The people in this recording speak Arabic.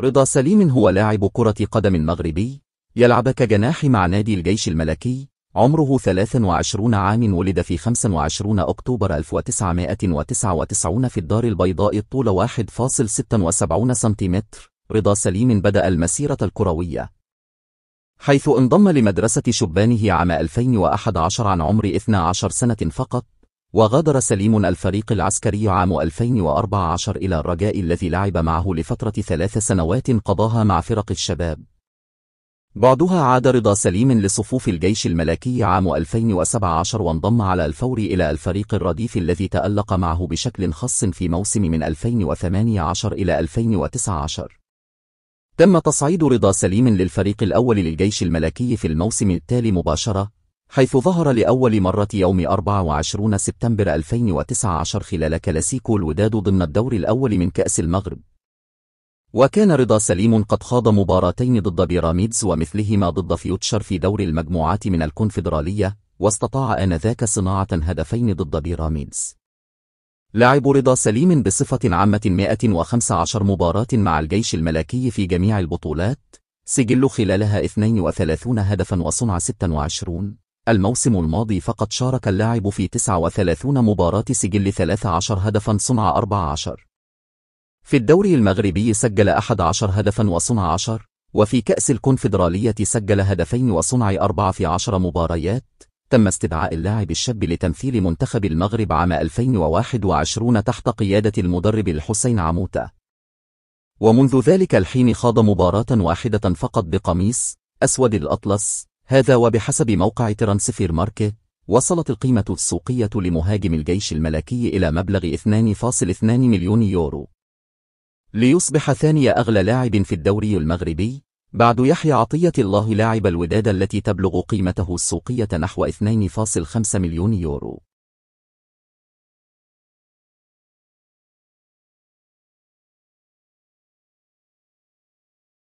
رضا سليم هو لاعب كرة قدم مغربي، يلعب كجناح مع نادي الجيش الملكي. عمره 23 عام، ولد في 25 أكتوبر 1999 في الدار البيضاء، الطول 1.76 سنتيمتر. رضا سليم بدأ المسيرة الكروية حيث انضم لمدرسة شبانه عام 2011 عن عمر 12 سنة فقط، وغادر سليم الفريق العسكري عام 2014 إلى الرجاء الذي لعب معه لفترة 3 سنوات قضاها مع فرق الشباب. بعدها عاد رضا سليم لصفوف الجيش الملكي عام 2017 وانضم على الفور إلى الفريق الرديف الذي تألق معه بشكل خاص في موسم من 2018 إلى 2019. تم تصعيد رضا سليم للفريق الأول للجيش الملكي في الموسم التالي مباشرة، حيث ظهر لأول مرة يوم 24 سبتمبر 2019 خلال كلاسيكو الوداد ضمن الدور الأول من كأس المغرب. وكان رضا سليم قد خاض مباراتين ضد بيراميدز ومثلهما ضد فيوتشر في دور المجموعات من الكونفدرالية، واستطاع آنذاك صناعة هدفين ضد بيراميدز. لعب رضا سليم بصفة عامة 115 مباراة مع الجيش الملكي في جميع البطولات، سجل خلالها 32 هدفا وصنع 26. الموسم الماضي فقط شارك اللاعب في 39 مباراة، سجل 13 هدفا صنع 14. في الدوري المغربي سجل 11 هدفا وصنع 10، وفي كأس الكونفدرالية سجل هدفين وصنع 4 في 10 مباريات. تم استدعاء اللاعب الشاب لتمثيل منتخب المغرب عام 2021 تحت قيادة المدرب الحسين عموتة، ومنذ ذلك الحين خاض مباراة واحدة فقط بقميص أسود الأطلس. هذا وبحسب موقع ترانسفير ماركت، وصلت القيمة السوقية لمهاجم الجيش الملكي إلى مبلغ 2.2 مليون يورو، ليصبح ثاني أغلى لاعب في الدوري المغربي بعد يحيى عطية الله لاعب الوداد التي تبلغ قيمته السوقية نحو 2.5 مليون يورو.